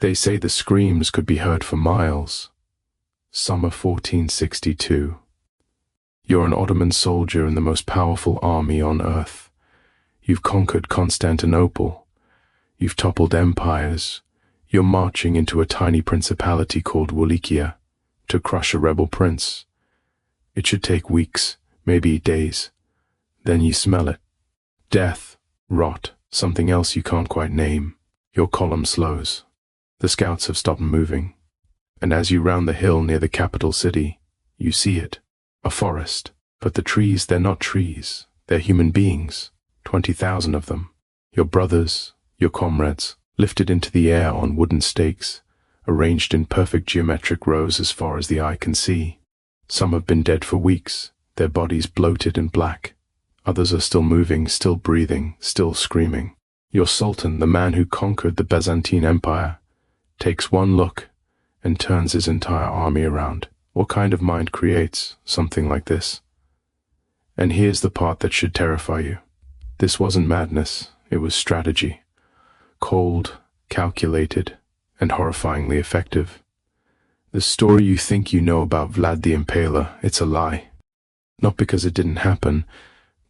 They say the screams could be heard for miles. Summer 1462. You're an Ottoman soldier in the most powerful army on earth. You've conquered Constantinople. You've toppled empires. You're marching into a tiny principality called Wallachia to crush a rebel prince. It should take weeks, maybe days. Then you smell it. Death, rot, something else you can't quite name. Your column slows. The scouts have stopped moving. And as you round the hill near the capital city, you see it. A forest. But the trees, they're not trees. They're human beings. 20,000 of them. Your brothers, your comrades, lifted into the air on wooden stakes, arranged in perfect geometric rows as far as the eye can see. Some have been dead for weeks, their bodies bloated and black. Others are still moving, still breathing, still screaming. Your sultan, the man who conquered the Byzantine Empire, takes one look and turns his entire army around. What kind of mind creates something like this? And here's the part that should terrify you. This wasn't madness, it was strategy. Cold, calculated, and horrifyingly effective. The story you think you know about Vlad the Impaler, it's a lie. Not because it didn't happen,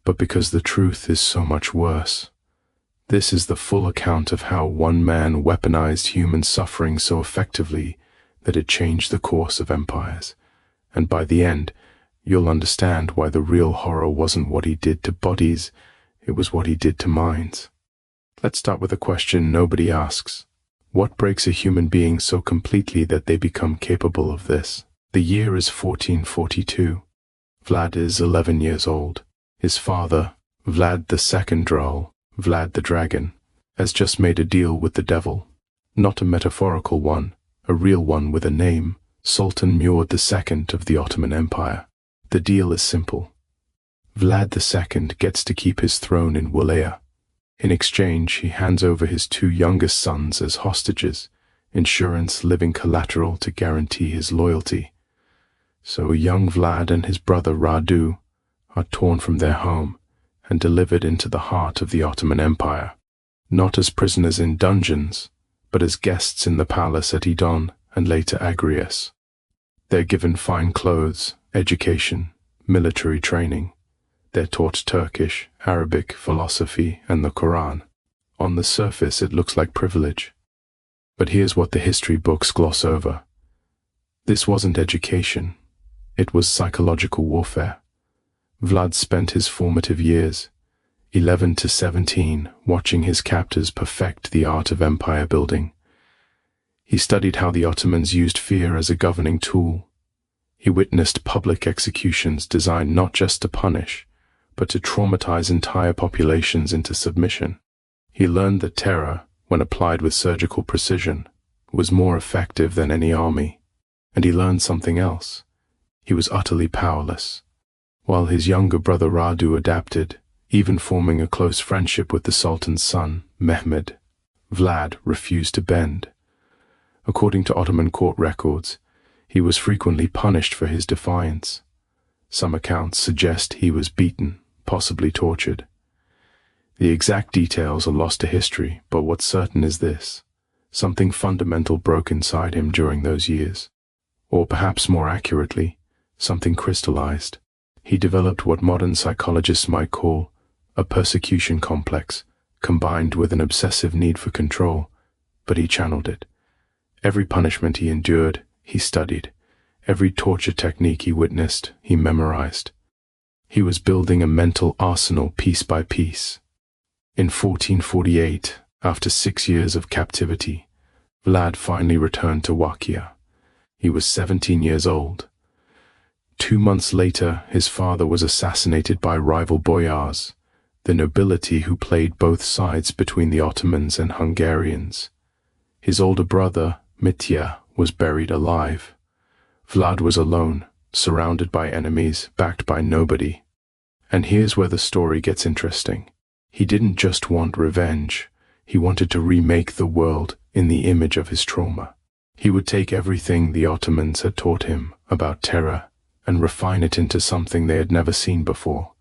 but because the truth is so much worse. This is the full account of how one man weaponized human suffering so effectively that it changed the course of empires. And by the end, you'll understand why the real horror wasn't what he did to bodies, it was what he did to minds. Let's start with a question nobody asks. What breaks a human being so completely that they become capable of this? The year is 1442. Vlad is 11 years old. His father, Vlad II, Vlad the Dragon, has just made a deal with the devil. Not a metaphorical one, a real one with a name, Sultan Mehmed II of the Ottoman Empire. The deal is simple. Vlad II gets to keep his throne in Wallachia. In exchange, he hands over his two youngest sons as hostages, insurance living collateral to guarantee his loyalty. So young Vlad and his brother Radu are torn from their home and delivered into the heart of the Ottoman Empire, not as prisoners in dungeons, but as guests in the palace at Idon and later Agrias. They're given fine clothes, education, military training. They're taught Turkish, Arabic, philosophy, and the Quran. On the surface, it looks like privilege. But here's what the history books gloss over. This wasn't education. It was psychological warfare. Vlad spent his formative years, 11 to 17, watching his captors perfect the art of empire building. He studied how the Ottomans used fear as a governing tool. He witnessed public executions designed not just to punish, but to traumatize entire populations into submission. He learned that terror, when applied with surgical precision, was more effective than any army. And he learned something else. He was utterly powerless. While his younger brother Radu adapted, even forming a close friendship with the Sultan's son, Mehmed, Vlad refused to bend. According to Ottoman court records, he was frequently punished for his defiance. Some accounts suggest he was beaten, possibly tortured. The exact details are lost to history, but what's certain is this: something fundamental broke inside him during those years. Or perhaps more accurately, something crystallized. He developed what modern psychologists might call a persecution complex, combined with an obsessive need for control, but he channeled it. Every punishment he endured, he studied. Every torture technique he witnessed, he memorized. He was building a mental arsenal piece by piece. In 1448, after 6 years of captivity, Vlad finally returned to Wallachia. He was 17 years old. 2 months later, his father was assassinated by rival boyars, the nobility who played both sides between the Ottomans and Hungarians. His older brother, Mitya, was buried alive. Vlad was alone, surrounded by enemies, backed by nobody. And here's where the story gets interesting. He didn't just want revenge. He wanted to remake the world in the image of his trauma. He would take everything the Ottomans had taught him about terror and refine it into something they had never seen before.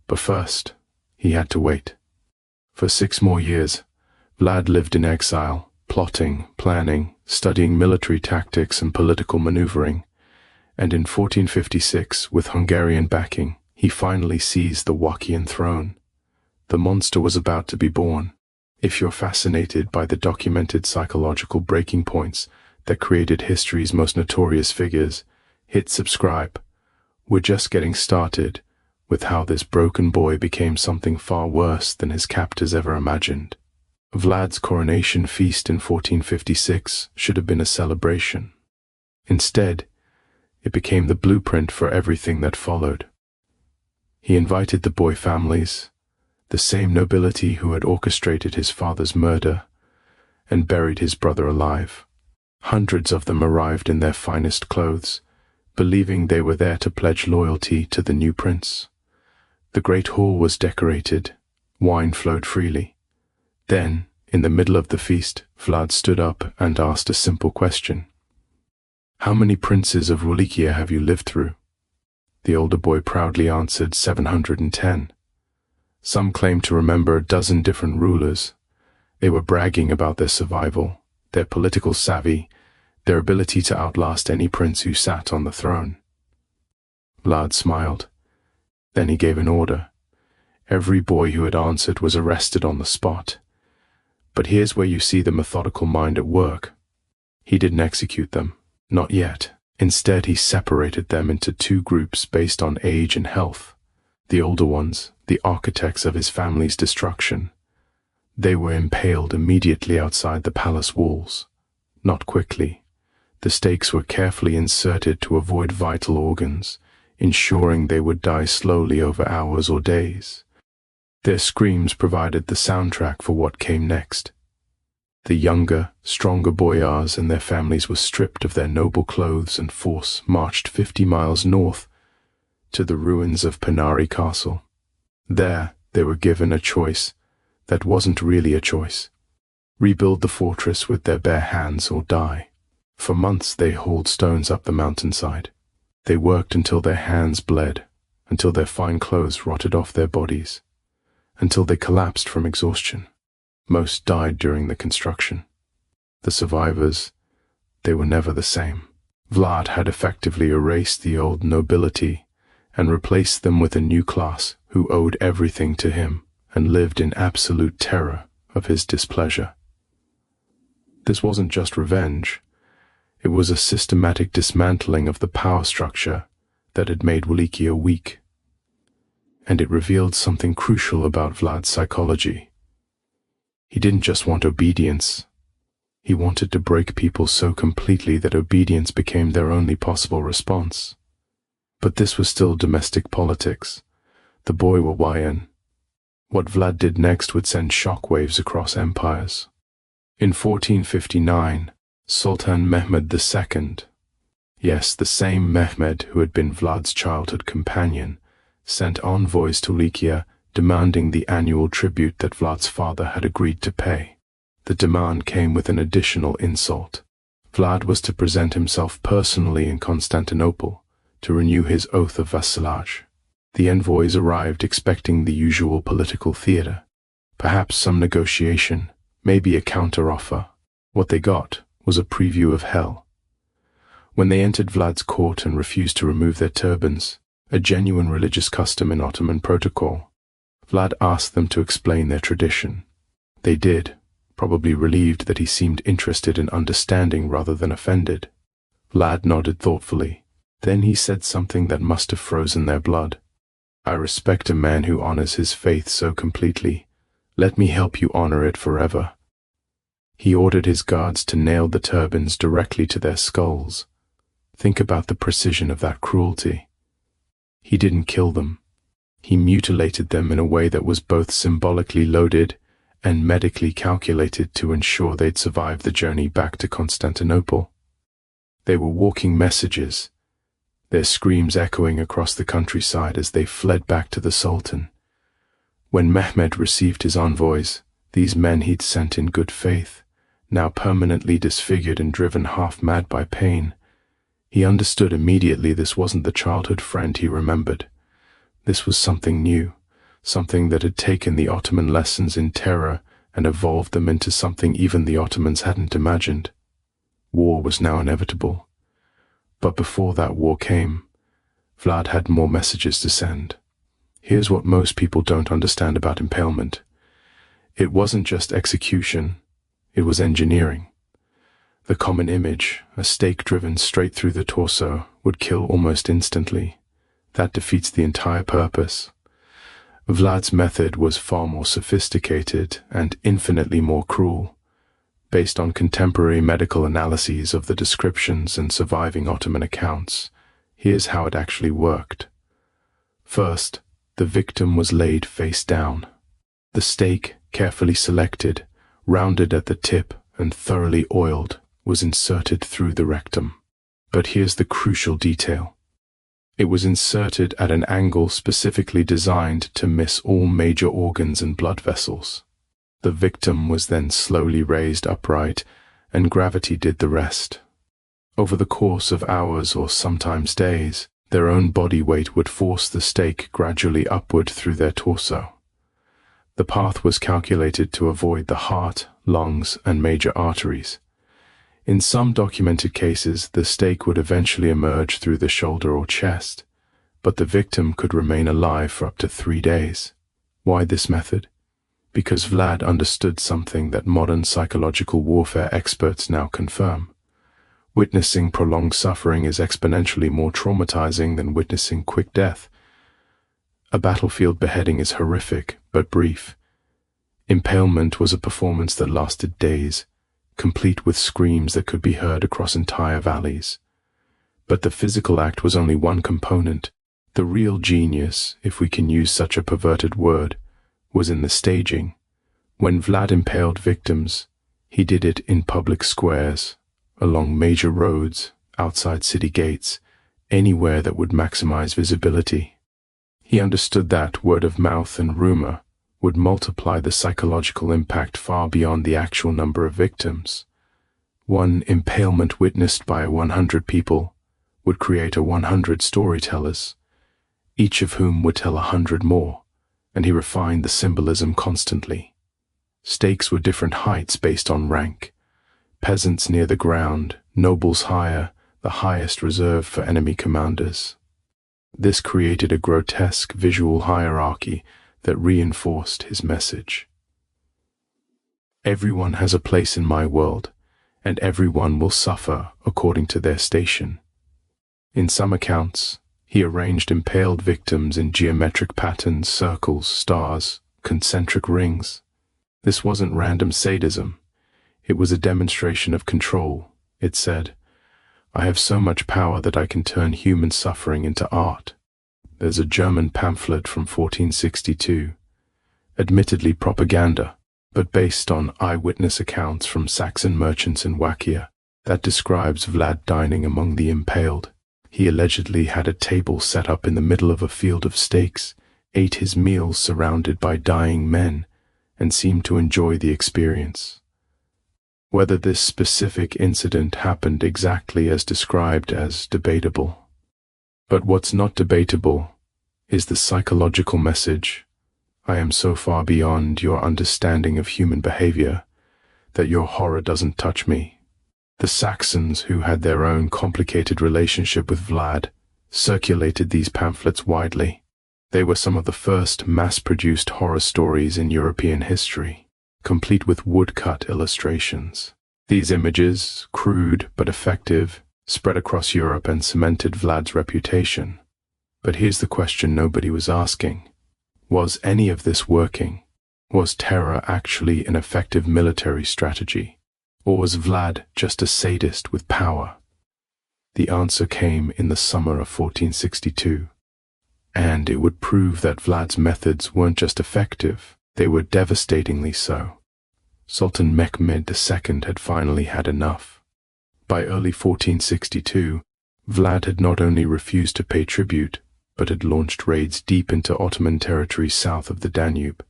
But first, he had to wait. For 6 more years, Vlad lived in exile, plotting, planning, studying military tactics and political maneuvering, and in 1456, with Hungarian backing, he finally seized the Wallachian throne. The monster was about to be born. If you're fascinated by the documented psychological breaking points that created history's most notorious figures, hit subscribe. We're just getting started with how this broken boy became something far worse than his captors ever imagined. Vlad's coronation feast in 1456 should have been a celebration. Instead, it became the blueprint for everything that followed. He invited the boy families, the same nobility who had orchestrated his father's murder and buried his brother alive. Hundreds of them arrived in their finest clothes, believing they were there to pledge loyalty to the new prince. The great hall was decorated, wine flowed freely. Then, in the middle of the feast, Vlad stood up and asked a simple question. "How many princes of Wallachia have you lived through?" The older boy proudly answered 710. Some claimed to remember a dozen different rulers. They were bragging about their survival, their political savvy, their ability to outlast any prince who sat on the throne. Vlad smiled. Then he gave an order. Every boy who had answered was arrested on the spot. But here's where you see the methodical mind at work. He didn't execute them. Not yet. Instead, he separated them into two groups based on age and health. The older ones, the architects of his family's destruction. They were impaled immediately outside the palace walls. Not quickly. The stakes were carefully inserted to avoid vital organs, ensuring they would die slowly over hours or days. Their screams provided the soundtrack for what came next. The younger, stronger boyars and their families were stripped of their noble clothes and force marched 50 miles north to the ruins of Panari Castle. There, they were given a choice that wasn't really a choice. Rebuild the fortress with their bare hands or die. For months they hauled stones up the mountainside. They worked until their hands bled, until their fine clothes rotted off their bodies, until they collapsed from exhaustion. Most died during the construction. The survivors, they were never the same. Vlad had effectively erased the old nobility and replaced them with a new class who owed everything to him and lived in absolute terror of his displeasure. This wasn't just revenge. It was a systematic dismantling of the power structure that had made Wallachia weak. And it revealed something crucial about Vlad's psychology. He didn't just want obedience. He wanted to break people so completely that obedience became their only possible response. But this was still domestic politics. The boy were Wayan. What Vlad did next would send shockwaves across empires. In 1459, Sultan Mehmed II, yes, the same Mehmed who had been Vlad's childhood companion, sent envoys to Wallachia demanding the annual tribute that Vlad's father had agreed to pay. The demand came with an additional insult. Vlad was to present himself personally in Constantinople to renew his oath of vassalage. The envoys arrived expecting the usual political theater, perhaps some negotiation, maybe a counteroffer. What they got was a preview of hell. When they entered Vlad's court and refused to remove their turbans, a genuine religious custom in Ottoman protocol, Vlad asked them to explain their tradition. They did, probably relieved that he seemed interested in understanding rather than offended. Vlad nodded thoughtfully. Then he said something that must have frozen their blood. "I respect a man who honors his faith so completely. Let me help you honor it forever." He ordered his guards to nail the turbans directly to their skulls. Think about the precision of that cruelty. He didn't kill them. He mutilated them in a way that was both symbolically loaded and medically calculated to ensure they'd survive the journey back to Constantinople. They were walking messages, their screams echoing across the countryside as they fled back to the Sultan. When Mehmed received his envoys, these men he'd sent in good faith, now permanently disfigured and driven half-mad by pain, he understood immediately this wasn't the childhood friend he remembered. This was something new, something that had taken the Ottoman lessons in terror and evolved them into something even the Ottomans hadn't imagined. War was now inevitable. But before that war came, Vlad had more messages to send. Here's what most people don't understand about impalement. It wasn't just execution, it was engineering. The common image, a stake driven straight through the torso, would kill almost instantly. That defeats the entire purpose. Vlad's method was far more sophisticated and infinitely more cruel. Based on contemporary medical analyses of the descriptions and surviving Ottoman accounts, here's how it actually worked. First, the victim was laid face down. The stake, carefully selected, rounded at the tip and thoroughly oiled, was inserted through the rectum. But here's the crucial detail. It was inserted at an angle specifically designed to miss all major organs and blood vessels. The victim was then slowly raised upright, and gravity did the rest. Over the course of hours or sometimes days, their own body weight would force the stake gradually upward through their torso. The path was calculated to avoid the heart, lungs, and major arteries. In some documented cases, the stake would eventually emerge through the shoulder or chest, but the victim could remain alive for up to 3 days. Why this method? Because Vlad understood something that modern psychological warfare experts now confirm. Witnessing prolonged suffering is exponentially more traumatizing than witnessing quick death. A battlefield beheading is horrific, but brief. Impalement was a performance that lasted days, complete with screams that could be heard across entire valleys. But the physical act was only one component. The real genius, if we can use such a perverted word, was in the staging. When Vlad impaled victims, he did it in public squares, along major roads, outside city gates, anywhere that would maximize visibility. He understood that word of mouth and rumor would multiply the psychological impact far beyond the actual number of victims. One impalement witnessed by 100 people would create 100 storytellers, each of whom would tell 100 more, and he refined the symbolism constantly. Stakes were different heights based on rank. Peasants near the ground, nobles higher, the highest reserved for enemy commanders. This created a grotesque visual hierarchy that reinforced his message. Everyone has a place in my world, and everyone will suffer according to their station. In some accounts, he arranged impaled victims in geometric patterns, circles, stars, concentric rings. This wasn't random sadism. It was a demonstration of control. It said, "I have so much power that I can turn human suffering into art." There's a German pamphlet from 1462, admittedly propaganda, but based on eyewitness accounts from Saxon merchants in Wallachia, that describes Vlad dining among the impaled. He allegedly had a table set up in the middle of a field of stakes, ate his meals surrounded by dying men, and seemed to enjoy the experience. Whether this specific incident happened exactly as described is debatable. But what's not debatable is the psychological message. I am so far beyond your understanding of human behavior that your horror doesn't touch me. The Saxons, who had their own complicated relationship with Vlad, circulated these pamphlets widely. They were some of the first mass-produced horror stories in European history, complete with woodcut illustrations. These images, crude but effective, spread across Europe and cemented Vlad's reputation. But here's the question nobody was asking. Was any of this working? Was terror actually an effective military strategy? Or was Vlad just a sadist with power? The answer came in the summer of 1462. And it would prove that Vlad's methods weren't just effective, they were devastatingly so. Sultan Mehmed II had finally had enough. By early 1462, Vlad had not only refused to pay tribute, but had launched raids deep into Ottoman territory south of the Danube.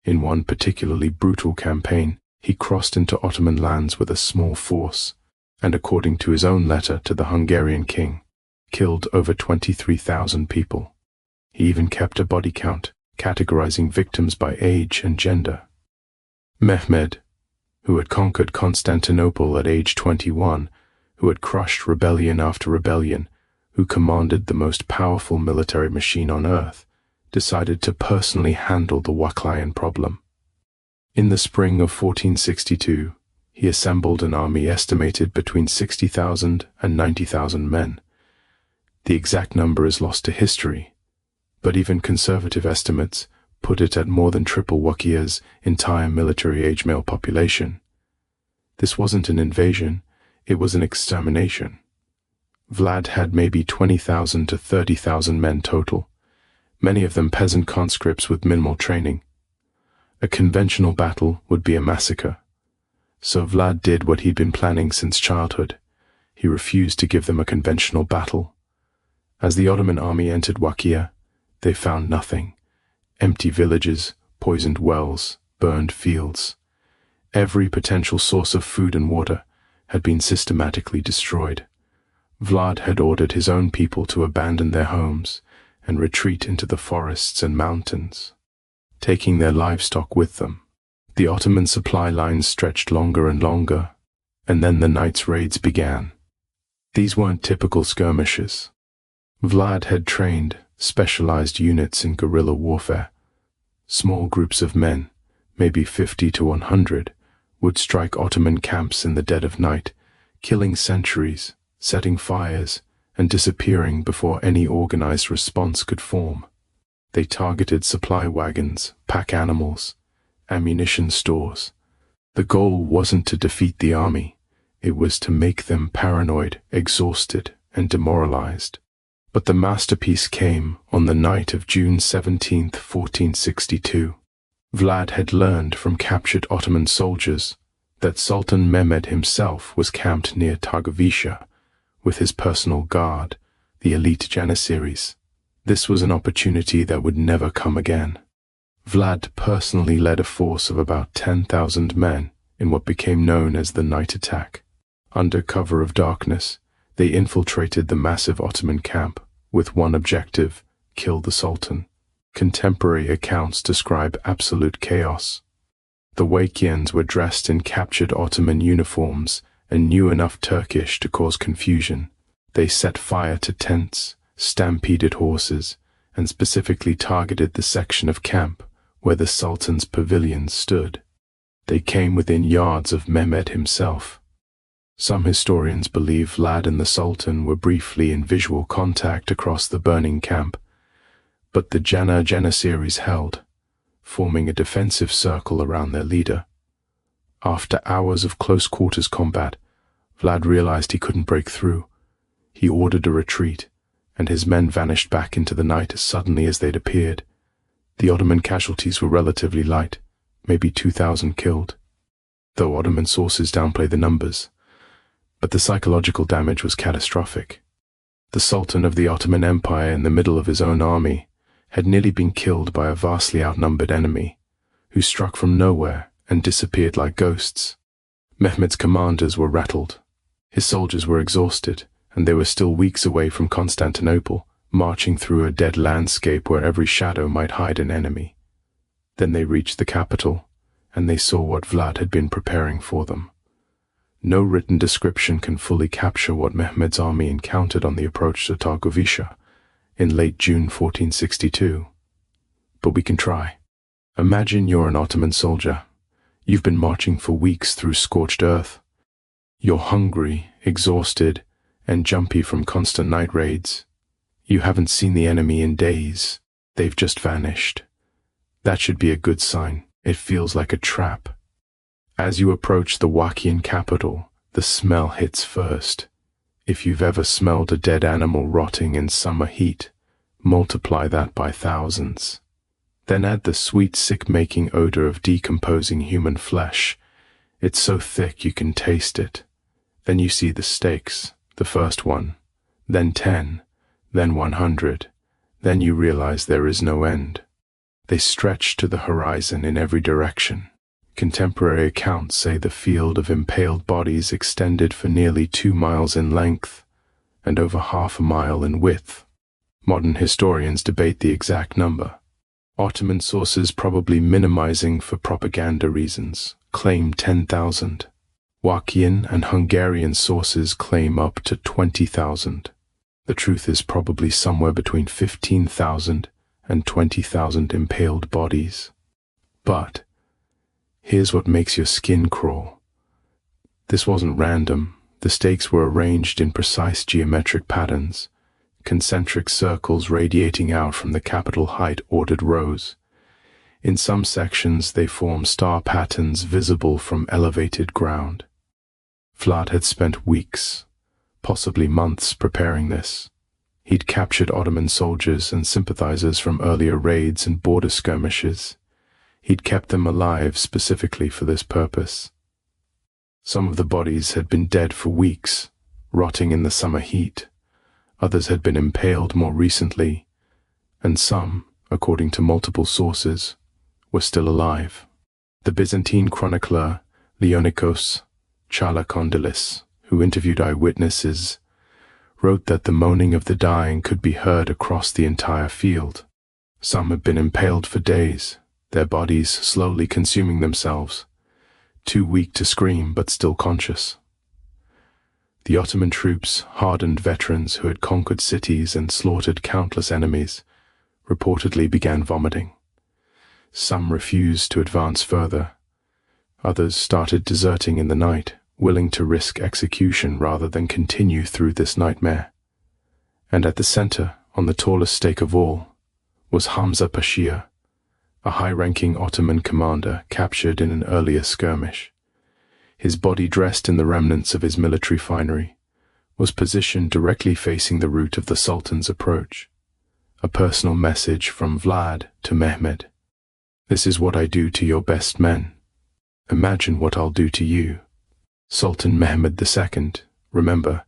In one particularly brutal campaign, he crossed into Ottoman lands with a small force, and according to his own letter to the Hungarian king, killed over 23,000 people. He even kept a body count, categorizing victims by age and gender. Mehmed, who had conquered Constantinople at age 21, who had crushed rebellion after rebellion, who commanded the most powerful military machine on earth, decided to personally handle the Wallachia problem. In the spring of 1462, he assembled an army estimated between 60,000 and 90,000 men. The exact number is lost to history, but even conservative estimates put it at more than triple Wallachia's entire military-age male population. This wasn't an invasion, it was an extermination. Vlad had maybe 20,000 to 30,000 men total, many of them peasant conscripts with minimal training. A conventional battle would be a massacre. So Vlad did what he'd been planning since childhood. He refused to give them a conventional battle. As the Ottoman army entered Wallachia, they found nothing. Empty villages, poisoned wells, burned fields. Every potential source of food and water had been systematically destroyed. Vlad had ordered his own people to abandon their homes and retreat into the forests and mountains, taking their livestock with them. The Ottoman supply lines stretched longer and longer, and then the night's raids began. These weren't typical skirmishes. Vlad had trained specialized units in guerrilla warfare. Small groups of men, maybe 50 to 100, would strike Ottoman camps in the dead of night, killing sentries, setting fires, and disappearing before any organized response could form. They targeted supply wagons, pack animals, ammunition stores. The goal wasn't to defeat the army, it was to make them paranoid, exhausted, and demoralized. But the masterpiece came on the night of June 17, 1462. Vlad had learned from captured Ottoman soldiers that Sultan Mehmed himself was camped near Targovica with his personal guard, the elite Janissaries. This was an opportunity that would never come again. Vlad personally led a force of about 10,000 men in what became known as the night attack. Under cover of darkness, they infiltrated the massive Ottoman camp with one objective: kill the Sultan. Contemporary accounts describe absolute chaos. The Wallachians were dressed in captured Ottoman uniforms and knew enough Turkish to cause confusion. They set fire to tents, stampeded horses, and specifically targeted the section of camp where the Sultan's pavilion stood. They came within yards of Mehmed himself. Some historians believe Vlad and the Sultan were briefly in visual contact across the burning camp, but the Janissaries held, forming a defensive circle around their leader. After hours of close-quarters combat, Vlad realized he couldn't break through. He ordered a retreat, and his men vanished back into the night as suddenly as they'd appeared. The Ottoman casualties were relatively light, maybe 2,000 killed, though Ottoman sources downplay the numbers. But the psychological damage was catastrophic. The Sultan of the Ottoman Empire, in the middle of his own army, had nearly been killed by a vastly outnumbered enemy, who struck from nowhere and disappeared like ghosts. Mehmed's commanders were rattled. His soldiers were exhausted, and they were still weeks away from Constantinople, marching through a dead landscape where every shadow might hide an enemy. Then they reached the capital, and they saw what Vlad had been preparing for them. No written description can fully capture what Mehmed's army encountered on the approach to Targovica in late June 1462. But we can try. Imagine you're an Ottoman soldier. You've been marching for weeks through scorched earth. You're hungry, exhausted, and jumpy from constant night raids. You haven't seen the enemy in days. They've just vanished. That should be a good sign. It feels like a trap. As you approach the Wallachian capital, the smell hits first. If you've ever smelled a dead animal rotting in summer heat, multiply that by thousands. Then add the sweet, sick-making odor of decomposing human flesh. It's so thick you can taste it. Then you see the stakes, the first one, then 10, then 100. Then you realize there is no end. They stretch to the horizon in every direction. Contemporary accounts say the field of impaled bodies extended for nearly 2 miles in length and over half a mile in width. Modern historians debate the exact number. Ottoman sources, probably minimizing for propaganda reasons, claim 10,000. Wallachian and Hungarian sources claim up to 20,000. The truth is probably somewhere between 15,000 and 20,000 impaled bodies. But here's what makes your skin crawl. This wasn't random. The stakes were arranged in precise geometric patterns, concentric circles radiating out from the capital height ordered rows. In some sections they form star patterns visible from elevated ground. Vlad had spent weeks, possibly months, preparing this. He'd captured Ottoman soldiers and sympathizers from earlier raids and border skirmishes. He'd kept them alive specifically for this purpose. Some of the bodies had been dead for weeks, rotting in the summer heat. Others had been impaled more recently, and some, according to multiple sources, were still alive. The Byzantine chronicler Leonikos Chalcondylis, who interviewed eyewitnesses, wrote that the moaning of the dying could be heard across the entire field. Some had been impaled for days, their bodies slowly consuming themselves, too weak to scream but still conscious. The Ottoman troops, hardened veterans who had conquered cities and slaughtered countless enemies, reportedly began vomiting. Some refused to advance further. Others started deserting in the night, willing to risk execution rather than continue through this nightmare. And at the center, on the tallest stake of all, was Hamza Pasha, a high-ranking Ottoman commander captured in an earlier skirmish. His body, dressed in the remnants of his military finery, was positioned directly facing the route of the Sultan's approach. A personal message from Vlad to Mehmed. "This is what I do to your best men. Imagine what I'll do to you." Sultan Mehmed II, remember,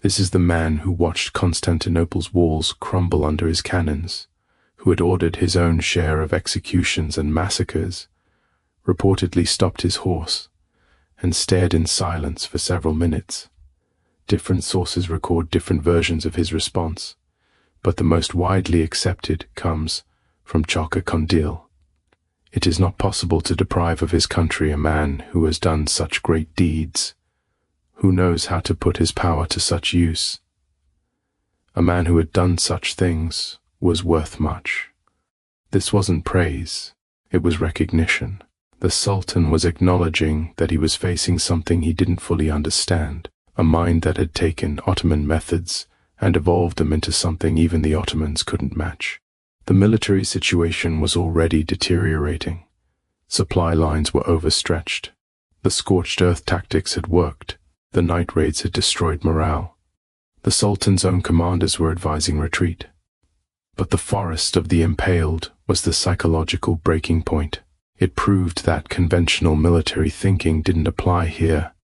this is the man who watched Constantinople's walls crumble under his cannons, who had ordered his own share of executions and massacres, reportedly stopped his horse and stared in silence for several minutes. Different sources record different versions of his response, but the most widely accepted comes from Chalcondylis. It is not possible to deprive of his country a man who has done such great deeds, who knows how to put his power to such use. A man who had done such things was worth much. This wasn't praise, it was recognition. The Sultan was acknowledging that he was facing something he didn't fully understand, a mind that had taken Ottoman methods and evolved them into something even the Ottomans couldn't match. The military situation was already deteriorating. Supply lines were overstretched. The scorched earth tactics had worked. The night raids had destroyed morale. The Sultan's own commanders were advising retreat. But the forest of the impaled was the psychological breaking point. It proved that conventional military thinking didn't apply here.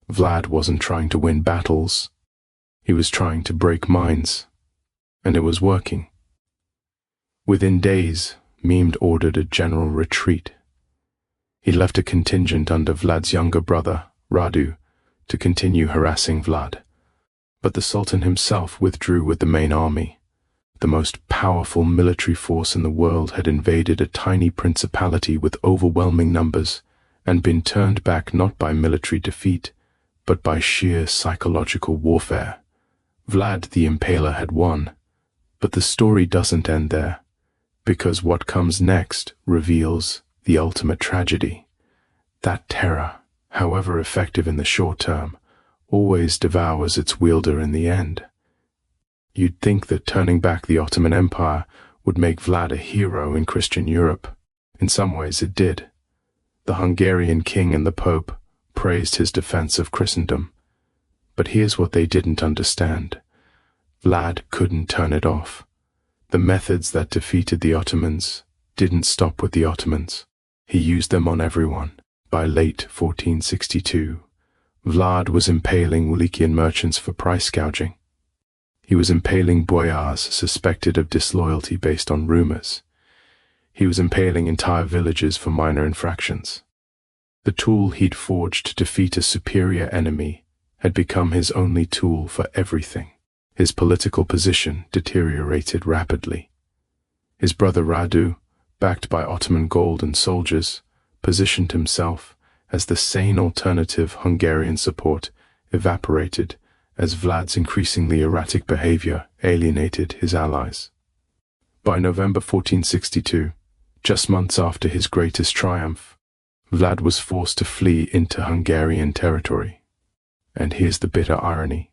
Vlad wasn't trying to win battles. He was trying to break minds. And it was working. Within days, Mehmed ordered a general retreat. He left a contingent under Vlad's younger brother, Radu, to continue harassing Vlad. But the Sultan himself withdrew with the main army. The most powerful military force in the world had invaded a tiny principality with overwhelming numbers and been turned back not by military defeat, but by sheer psychological warfare. Vlad the Impaler had won, but the story doesn't end there, because what comes next reveals the ultimate tragedy. That terror, however effective in the short term, always devours its wielder in the end. You'd think that turning back the Ottoman Empire would make Vlad a hero in Christian Europe. In some ways it did. The Hungarian king and the Pope praised his defense of Christendom. But here's what they didn't understand. Vlad couldn't turn it off. The methods that defeated the Ottomans didn't stop with the Ottomans. He used them on everyone. By late 1462, Vlad was impaling Wallachian merchants for price gouging. He was impaling boyars suspected of disloyalty based on rumors. He was impaling entire villages for minor infractions. The tool he'd forged to defeat a superior enemy had become his only tool for everything. His political position deteriorated rapidly. His brother Radu, backed by Ottoman gold and soldiers, positioned himself as the sane alternative. Hungarian support evaporated as Vlad's increasingly erratic behavior alienated his allies. By November 1462, just months after his greatest triumph, Vlad was forced to flee into Hungarian territory. And here's the bitter irony.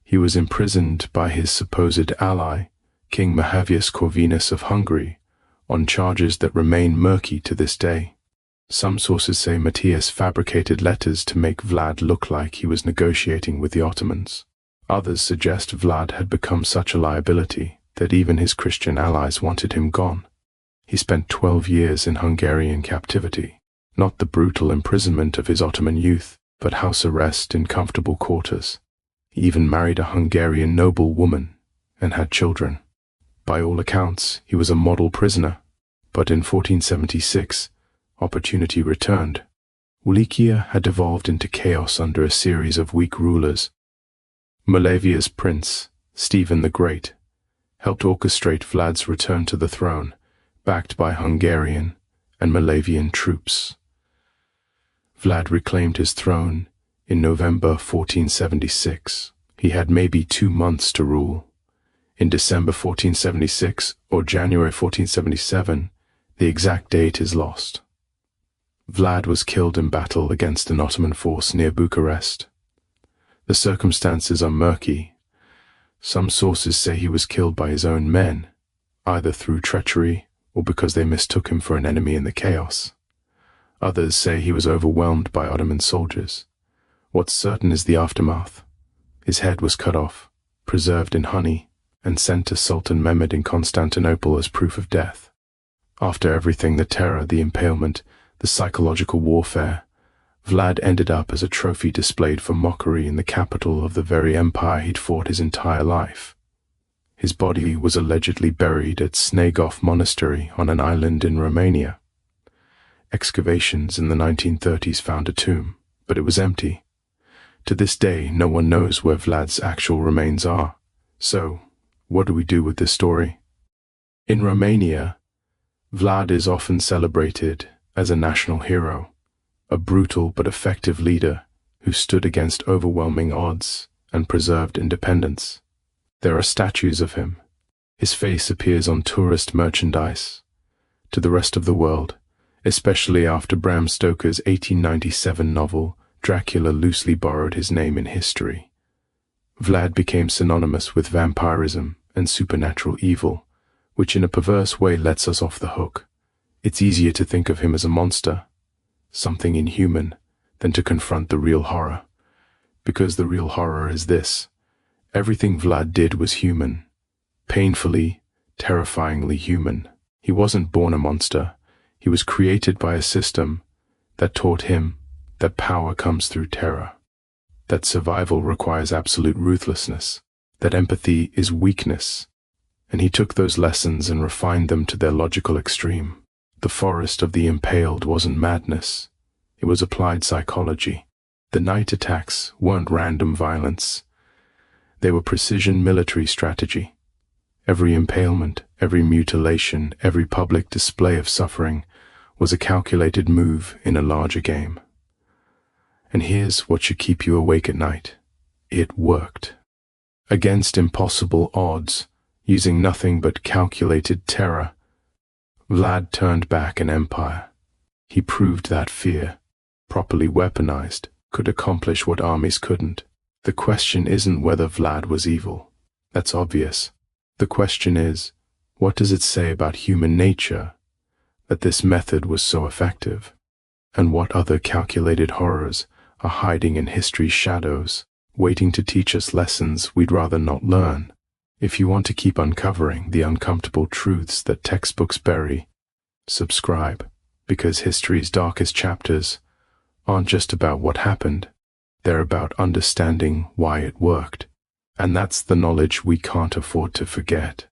He was imprisoned by his supposed ally, King Mehmed Corvinus of Hungary, on charges that remain murky to this day. Some sources say Matthias fabricated letters to make Vlad look like he was negotiating with the Ottomans. Others suggest Vlad had become such a liability that even his Christian allies wanted him gone. He spent 12 years in Hungarian captivity, not the brutal imprisonment of his Ottoman youth, but house arrest in comfortable quarters. He even married a Hungarian noble woman and had children. By all accounts, he was a model prisoner. But in 1476, opportunity returned. Wallachia had devolved into chaos under a series of weak rulers. Moravia's prince, Stephen the Great, helped orchestrate Vlad's return to the throne, backed by Hungarian and Moravian troops. Vlad reclaimed his throne in November 1476. He had maybe 2 months to rule. In December 1476 or January 1477, the exact date is lost. Vlad was killed in battle against an Ottoman force near Bucharest. The circumstances are murky. Some sources say he was killed by his own men, either through treachery or because they mistook him for an enemy in the chaos. Others say he was overwhelmed by Ottoman soldiers. What's certain is the aftermath. His head was cut off, preserved in honey, and sent to Sultan Mehmed in Constantinople as proof of death. After everything, the terror, the impalement, the psychological warfare, Vlad ended up as a trophy displayed for mockery in the capital of the very empire he'd fought his entire life. His body was allegedly buried at Snagov Monastery on an island in Romania. Excavations in the 1930s found a tomb, but it was empty. To this day, no one knows where Vlad's actual remains are. So, what do we do with this story? In Romania, Vlad is often celebrated as a national hero, a brutal but effective leader who stood against overwhelming odds and preserved independence. There are statues of him. His face appears on tourist merchandise. To the rest of the world, especially after Bram Stoker's 1897 novel, Dracula loosely borrowed his name in history. Vlad became synonymous with vampirism and supernatural evil, which in a perverse way lets us off the hook. It's easier to think of him as a monster, something inhuman, than to confront the real horror. Because the real horror is this: everything Vlad did was human. Painfully, terrifyingly human. He wasn't born a monster. He was created by a system that taught him that power comes through terror, that survival requires absolute ruthlessness, that empathy is weakness. And he took those lessons and refined them to their logical extreme. The forest of the impaled wasn't madness. It was applied psychology. The night attacks weren't random violence. They were precision military strategy. Every impalement, every mutilation, every public display of suffering was a calculated move in a larger game. And here's what should keep you awake at night. It worked. Against impossible odds, using nothing but calculated terror, Vlad turned back an empire. He proved that fear, properly weaponized, could accomplish what armies couldn't. The question isn't whether Vlad was evil. That's obvious. The question is, what does it say about human nature that this method was so effective? And what other calculated horrors are hiding in history's shadows, waiting to teach us lessons we'd rather not learn? If you want to keep uncovering the uncomfortable truths that textbooks bury, subscribe, because history's darkest chapters aren't just about what happened, they're about understanding why it worked. And that's the knowledge we can't afford to forget.